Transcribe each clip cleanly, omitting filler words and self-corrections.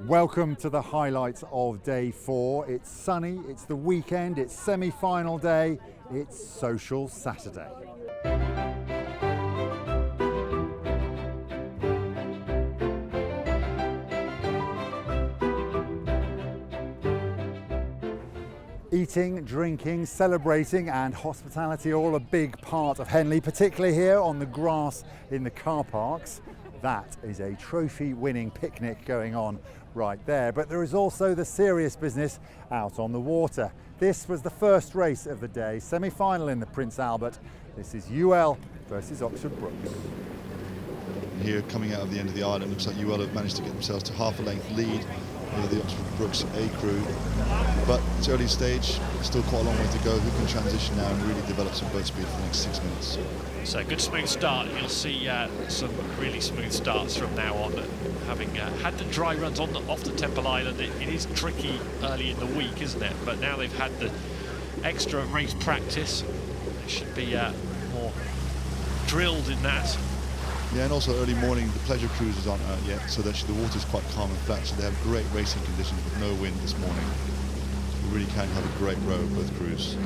Welcome to the highlights of day 4. It's sunny, it's the weekend, it's semi-final day, it's Social Saturday. Eating, drinking, celebrating and hospitality are all a big part of Henley, particularly here on the grass in the car parks. That is a trophy-winning picnic going on right there. But there is also the serious business out on the water. This was the first race of the day, semi-final in the Prince Albert. This is UL versus Oxford Brookes. Here, coming out of the end of the island, looks like UL have managed to get themselves to half a length lead over the Oxford Brookes A crew. But it's early stage, still quite a long way to go. Who can transition now and really develop some boat speed for the next 6 minutes? So good smooth start. You'll see some really smooth starts from now on. Having had the dry runs off the Temple Island, it is tricky early in the week, isn't it? But now they've had the extra race practice, they should be more drilled in that. Yeah, and also early morning, the pleasure cruises aren't out yet, so actually the water's quite calm and flat, so they have great racing conditions with no wind this morning. So we really can have a great row of both crews.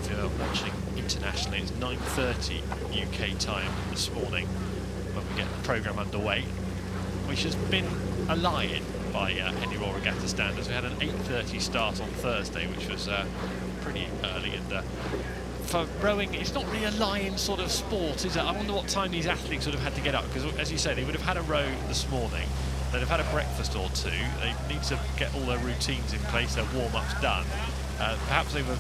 If you're watching internationally, it's 9:30 UK time this morning when we get the programme underway, which has been a lie-in by Henley Royal Regatta standards. We had an 8:30 start on Thursday, which was pretty early, and for rowing, it's not really a lie-in sort of sport, is it? I wonder what time these athletes would have had to get up, because as you say, they would have had a row this morning, they'd have had a breakfast or two, they need to get all their routines in place, their warm-ups done. Perhaps they were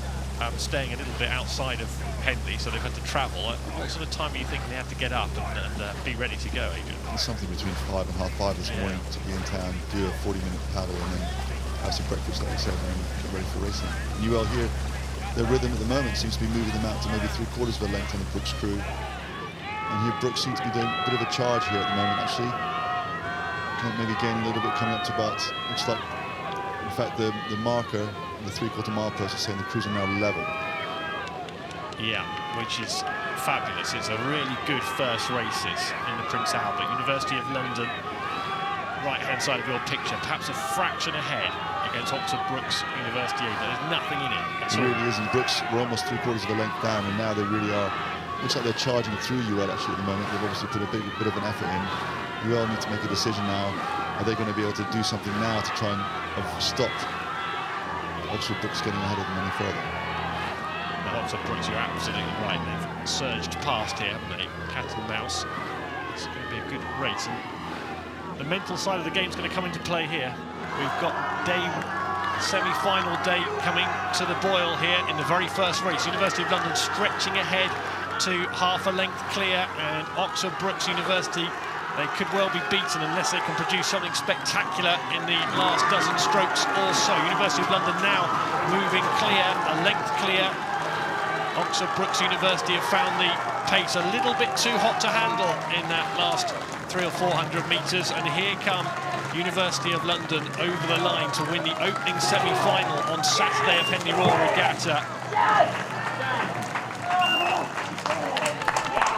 staying a little bit outside of Henley, so they've had to travel. What sort of time are you thinking they have to get up and be ready to go, Adrian? It's something between 5 and half 5 this morning to be in town, do a 40-minute paddle and then have some breakfast, like you said, and then get ready for racing. UL here, their rhythm at the moment seems to be moving them out to maybe 3/4 of a length on the Brookes crew. And here Brookes seems to be doing a bit of a charge here at the moment, actually. Maybe gaining a little bit, coming up to about, looks like, in fact, the marker, the 3/4 mile post is saying the crews are now level. Yeah, which is fabulous. It's a really good first races in the Prince Albert. University of London, right-hand side of your picture, perhaps a fraction ahead against Oxford Brookes University A, but there's nothing in it at all. It really isn't. Brookes were almost 3/4 of a length down, and now they really are. Looks like they're charging through UL actually at the moment. They've obviously put a bit of an effort in. UL need to make a decision now. Are they going to be able to do something now to try and stop Oxford Brookes getting ahead of them any further? Well, Oxford Brookes, you're absolutely right. They've surged past here, haven't they? Cat and mouse. It's going to be a good race. And the mental side of the game is going to come into play here. We've got semi-final day coming to the boil here in the very first race. University of London stretching ahead to half a length clear, and Oxford Brookes University, they could well be beaten unless they can produce something spectacular in the last dozen strokes or so. University of London now moving clear, a length clear. Oxford Brookes University have found the pace a little bit too hot to handle in that last 300 or 400 metres, and here come University of London over the line to win the opening semi-final on Saturday of Henley Royal Regatta.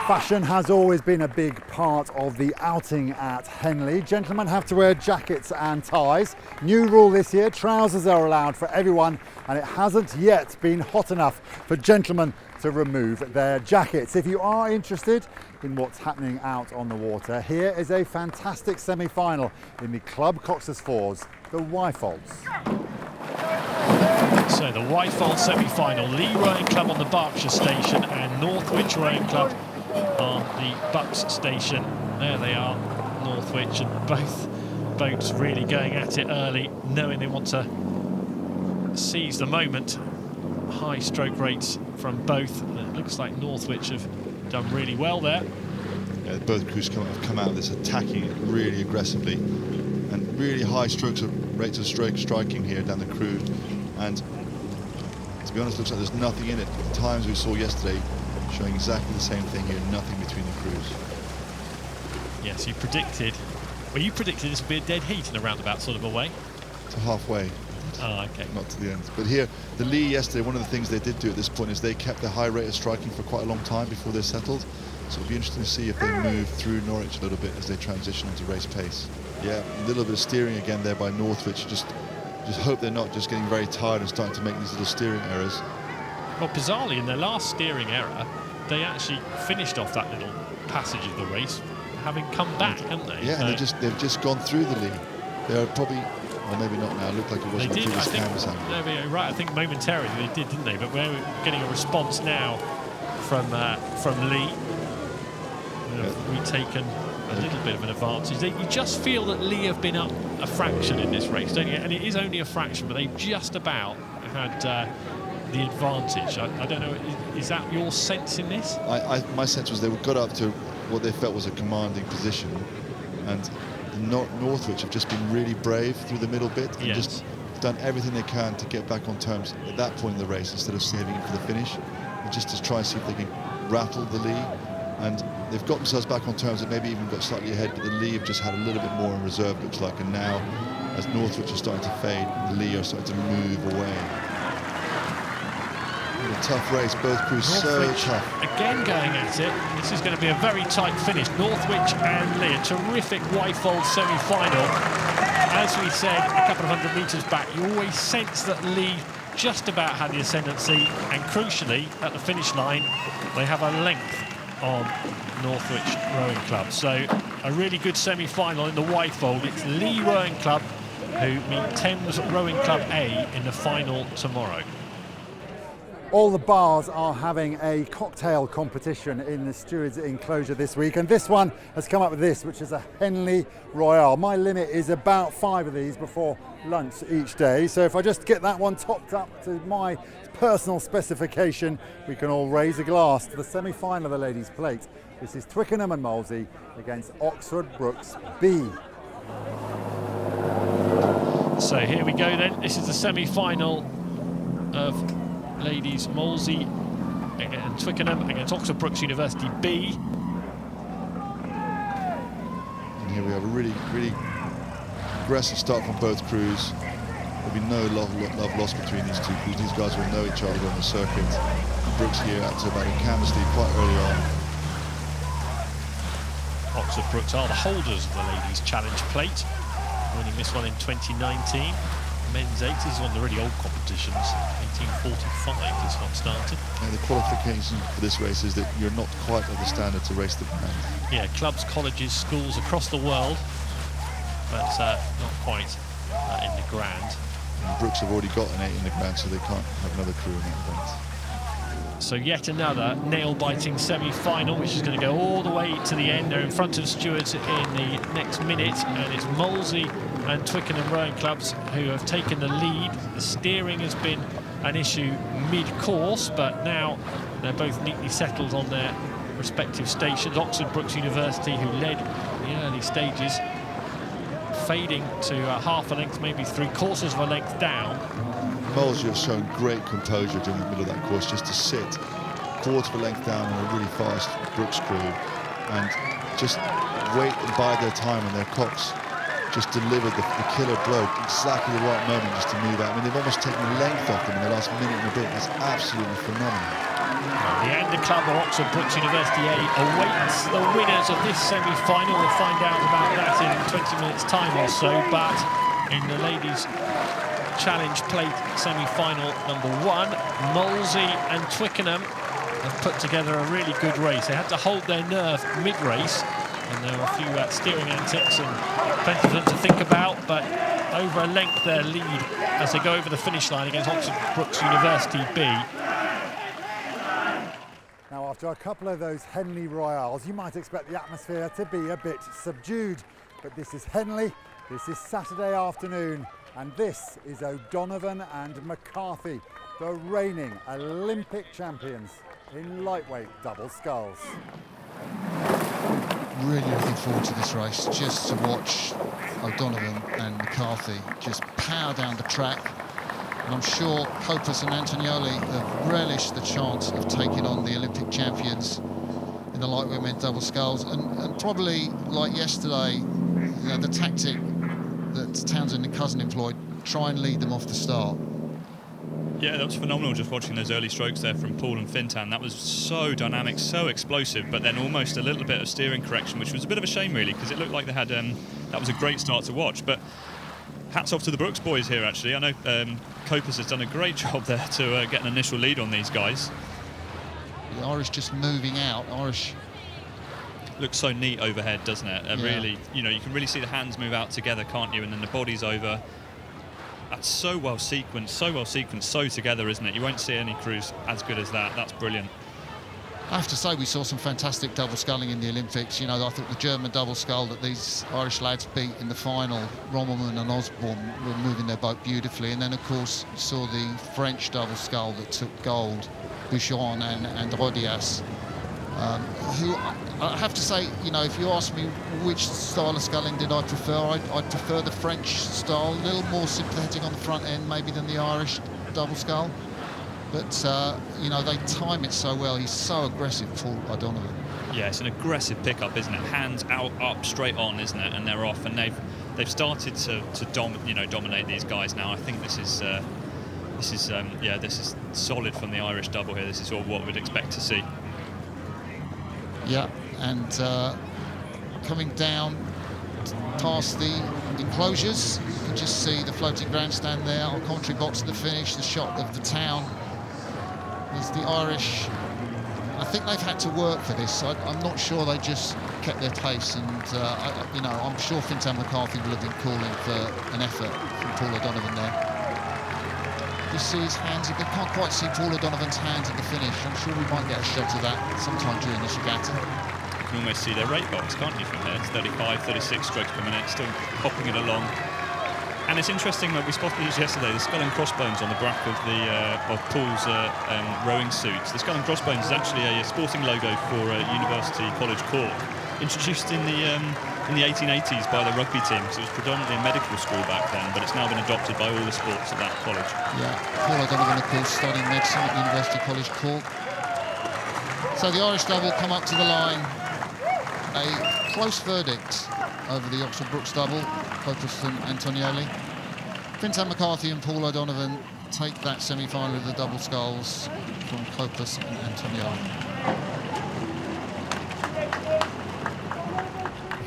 Fashion has always been a big part of the outing at Henley. Gentlemen have to wear jackets and ties. New rule this year, trousers are allowed for everyone, and it hasn't yet been hot enough for gentlemen to remove their jackets. If you are interested in what's happening out on the water, here is a fantastic semi-final in the Club Coxers Fours, the Y-Folds. So the Y-Fold semi-final, Lee Rowing Club on the Berkshire station and Northwich Rowing Club on the Bucks station. There they are, Northwich, and both boats really going at it early, knowing they want to seize the moment. High stroke rates from both. It looks like Northwich have done really well there. Yeah, both crews have come out of this attacking it really aggressively, and really high rates of striking here down the crew. And to be honest, looks like there's nothing in it. The times we saw yesterday showing exactly the same thing here, nothing between the crews. Yes, you predicted this would be a dead heat in a roundabout sort of a way. To halfway. Oh, okay. Not to the end. But here, the Lee yesterday, one of the things they did do at this point is they kept a high rate of striking for quite a long time before they settled. So it'll be interesting to see if they move through Norwich a little bit as they transition into race pace. Yeah, a little bit of steering again there by Northwich. Just hope they're not just getting very tired and starting to make these little steering errors. Well, bizarrely, in their last steering error, they actually finished off that little passage of the race, having come back, haven't they? Yeah, and they've just gone through the lead. They are probably, or maybe not now. It looked like it was they the did. previous I think, canvas angle. no, you're right. I think momentarily they did, didn't they? But we're getting a response now from Lee. We've taken a little bit of an advantage. You just feel that Lee have been up a fraction in this race, don't you? And it is only a fraction, but they've just about had the advantage. I don't know, is that your sense in this? My sense was they got up to what they felt was a commanding position, and Northwich have just been really brave through the middle bit and just done everything they can to get back on terms at that point in the race instead of saving it for the finish, and just to try and see if they can rattle the Lee. And they've got themselves back on terms that maybe even got slightly ahead, but the Lee have just had a little bit more in reserve, looks like. And now, as Northwich are starting to fade, the Lee are starting to move away. A tough race, both crews Northwich so tough. Again going at it. This is going to be a very tight finish. Northwich and Lee, a terrific Y-fold semi-final. As we said a couple of 100 metres back, you always sense that Lee just about had the ascendancy, and crucially, at the finish line, they have a length on Northwich Rowing Club. So a really good semi-final in the Y-fold. It's Lee Rowing Club who meet Thames Rowing Club A in the final tomorrow. All the bars are having a cocktail competition in the stewards' enclosure this week, and this one has come up with this, which is a Henley Royal. My limit is about 5 of these before lunch each day, so if I just get that one topped up to my personal specification, we can all raise a glass to the semi-final of the ladies' plate. This is Twickenham and Molesy against Oxford Brookes B. So here we go then. This is the semi-final of ladies Molesy and Twickenham against Oxford Brookes University B. And here we have a really aggressive start from both crews. There'll be no love lost between these two crews. These guys will know each other on the circuit. Brookes here out to about a canvas lead quite early on. Oxford Brookes are the holders of the ladies' challenge plate, winning this one in 2019. Men's 80s is one of the really old competitions. 1845 this one started. And the qualification for this race is that you're not quite at the standard to race the brand. Yeah, clubs, colleges, schools across the world, but not quite in the Grand. And Brookes have already got an 8 in the Grand, so they can't have another crew in that event. So yet another nail-biting semi-final, which is going to go all the way to the end. They're in front of stewards in the next minute, and it's Molesy and Twickenham Rowing Clubs who have taken the lead. The steering has been an issue mid-course, but now they're both neatly settled on their respective stations. Oxford Brookes University, who led the early stages, fading to half a length, maybe 3/4 of a length down. Molesy have shown great composure during the middle of that course, just to sit 1/4 of a length down on a really fast Brookes crew and just wait and bide their time, and their cocks just delivered the killer blow, exactly the right moment just to move out. I mean, they've almost taken the length off them in the last minute and a bit. That's absolutely phenomenal. The Club of Oxford Brookes University A awaits the winners of this semi-final. We'll find out about that in 20 minutes' time or so, but in the ladies' challenge plate semi-final number 1, Molesy and Twickenham have put together a really good race. They had to hold their nerve mid-race, and there were a few steering antics and plenty of them to think about, but over a length their lead as they go over the finish line against Oxford Brookes University B. Now, after a couple of those Henley Royals, you might expect the atmosphere to be a bit subdued, but this is Henley, this is Saturday afternoon, and this is ODonnellMcCarthy, the reigning Olympic champions in lightweight double sculls. Really looking forward to this race, just to watch O'Donovan and McCarthy just power down the track. And I'm sure Copus and Antonioli have relished the chance of taking on the Olympic champions in the lightweight men double sculls, and probably, like yesterday, you know, the tactic that Townsend and Cousin employed, try and lead them off the start. Yeah, that was phenomenal, just watching those early strokes there from Paul and Fintan. That was so dynamic, so explosive, but then almost a little bit of steering correction, which was a bit of a shame, really, because it looked like they had that was a great start to watch. But hats off to the Brooks boys here, actually. I know Copus has done a great job there to get an initial lead on these guys. The Irish just moving out. Irish looks so neat overhead, doesn't it? Yeah. Really, you know, you can really see the hands move out together, can't you? And then the body's over. That's so well sequenced, so together, isn't it? You won't see any crews as good as that. That's brilliant. I have to say, we saw some fantastic double sculling in the Olympics. You know, I think the German double scull that these Irish lads beat in the final, Rommelmann and Osborne, were moving their boat beautifully. And then, of course, you saw the French double scull that took gold, Bouchon and Rodias, who, I have to say, you know, if you ask me which style of sculling did I prefer, I'd prefer the French style, a little more sympathetic on the front end maybe than the Irish double scull. But, you know, they time it so well. He's so aggressive, Paul O'Donovan. Yeah, it's an aggressive pickup, isn't it? Hands out, up, straight on, isn't it? And they're off, and they've started to dominate these guys now. I think this is solid from the Irish double here. This is all what we'd expect to see. Yeah, and coming down past the enclosures, you can just see the floating grandstand there, our commentary box at the finish, the shot of the town. There's the Irish. I think they've had to work for this. I'm not sure they just kept their pace, and you know, I'm sure McCarthy will have been calling for an effort from Paul O'Donovan there. You see his hands, you can't quite see Paul O'Donovan's hands at the finish. I'm sure we might get a shot of that sometime during this regatta. You can almost see their rate box, can't you, from here? It's 35, 36 strokes per minute, still popping it along. And it's interesting that we spotted this yesterday, the skull and crossbones on the back of Paul's rowing suits. The skull and crossbones is actually a sporting logo for University College Cork, introduced in the 1880s by the rugby team, because it was predominantly a medical school back then, but it's now been adopted by all the sports at that college. Yeah, Paul O'Donovan, of course, studying medicine at University College Cork. So the Irish double come up to the line. A close verdict over the Oxford Brooks double, Copus and Antonioli. McCarthy and Paul O'Donovan take that semi-final of the double sculls from Copus and Antonioli.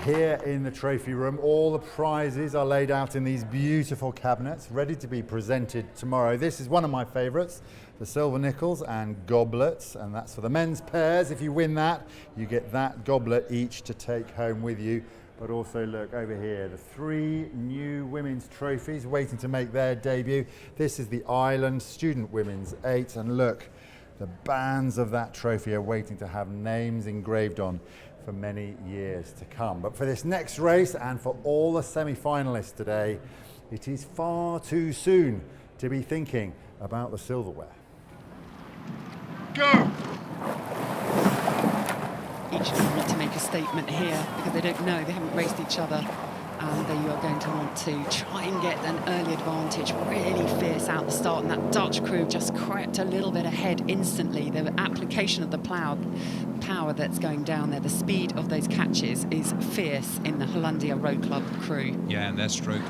Here in the trophy room, all the prizes are laid out in these beautiful cabinets, ready to be presented tomorrow. This is one of my favourites, the silver nickels and goblets, and that's for the men's pairs. If you win that, you get that goblet each to take home with you. But also look over here, the 3 new women's trophies waiting to make their debut. This is the Ireland Student Women's 8, and look, the bands of that trophy are waiting to have names engraved on for many years to come. But for this next race and for all the semi-finalists today, it is far too soon to be thinking about the silverware. Go! Each of them want to make a statement here because they don't know, they haven't raced each other, and they are going to want to try and get an early advantage, really fierce out the start, and that Dutch crew just crept a little bit ahead instantly. The application of the power that's going down there, the speed of those catches is fierce in the Hollandia Row Club crew. Yeah, and their stroke,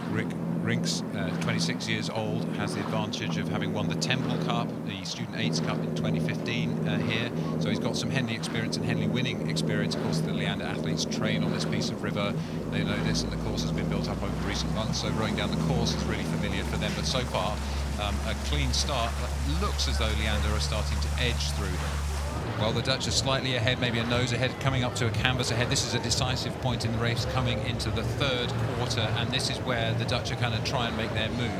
Rinks, 26 years old, has the advantage of having won the Temple Cup, the Student 8s Cup in 2015 here. So he's got some Henley experience and Henley winning experience. Of course, the Leander athletes train on this piece of river. They know this, and the course has been built up over recent months. So rowing down the course is really familiar for them. But so far, a clean start. It looks as though Leander are starting to edge through. Well, the Dutch are slightly ahead, maybe a nose ahead, coming up to a canvas ahead. This is a decisive point in the race, coming into the third quarter, and this is where the Dutch are going to try and make their move.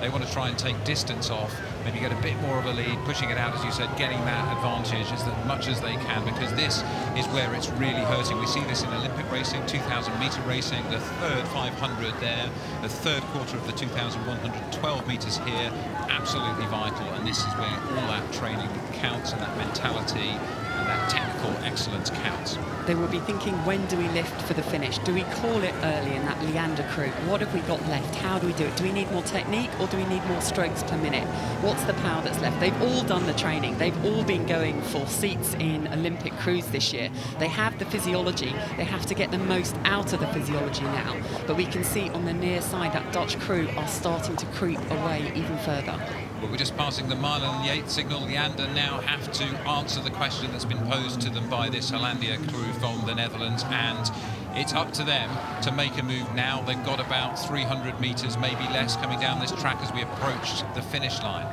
They want to try and take distance off, maybe get a bit more of a lead, pushing it out, as you said, getting that advantage as much as they can, because this is where it's really hurting. We see this in Olympic racing, 2,000-metre racing, the third 500 there, the third quarter of the 2,112 metres here, absolutely vital, and this is where all that training counts, and that mentality and that technical excellence counts. They will be thinking, when do we lift for the finish? Do we call it early in that Leander crew? What have we got left? How do we do it? Do we need more technique, or do we need more strokes per minute? What's the power that's left? They've all done the training. They've all been going for seats in Olympic crews this year. They have the physiology. They have to get the most out of the physiology now. But we can see on the near side that Dutch crew are starting to creep away even further. Well, we're just passing the mile and the 8th signal. Leander now have to answer the question that's been posed to them by this Hollandia crew from the Netherlands, and It's up to them to make a move now. They've got about 300 metres, maybe less, coming down this track as we approach the finish line.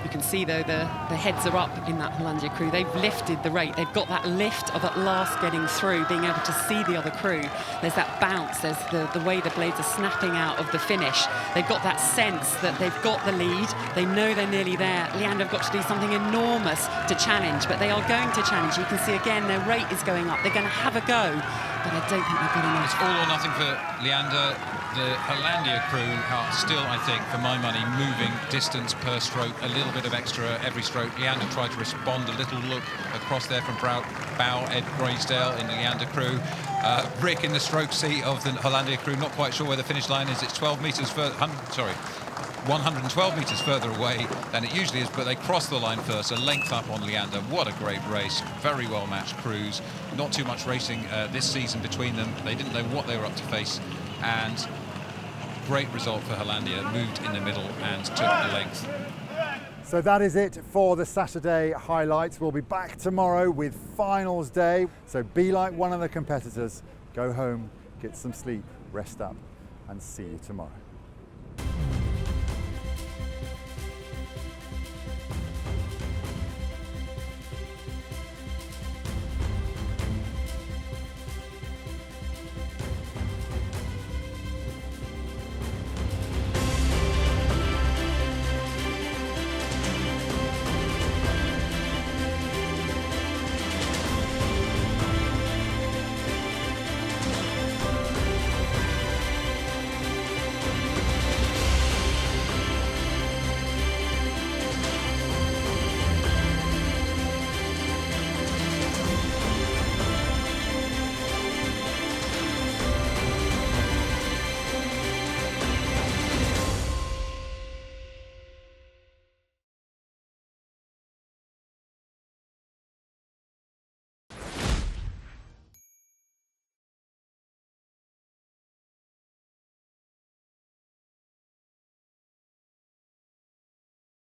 You can see, though, the heads are up in that Hollandia crew. They've lifted the rate. They've got that lift of at last getting through, being able to see the other crew. There's that bounce. There's the way the blades are snapping out of the finish. They've got that sense that they've got the lead. They know they're nearly there. Leander have got to do something enormous to challenge, but they are going to challenge. You can see, again, their rate is going up. They're going to have a go, but I don't think they've got enough. It's all or nothing for Leander. The Hollandia crew are still, I think, for my money, moving distance per stroke, a little bit of extra every stroke. Leander tried to respond, a little look across there from bow Ed Graysdale in the Leander crew. Rick in the stroke seat of the Hollandia crew, not quite sure where the finish line is. It's 12 metres further, 112 metres further away than it usually is, but they crossed the line first, a length up on Leander. What a great race, very well matched crews. Not too much racing this season between them. They didn't know what they were up to face, and great result for Hollandia, moved in the middle and took the length. So that is it for the Saturday highlights. We'll be back tomorrow with finals day. So be like one of the competitors, go home, get some sleep, rest up, and see you tomorrow.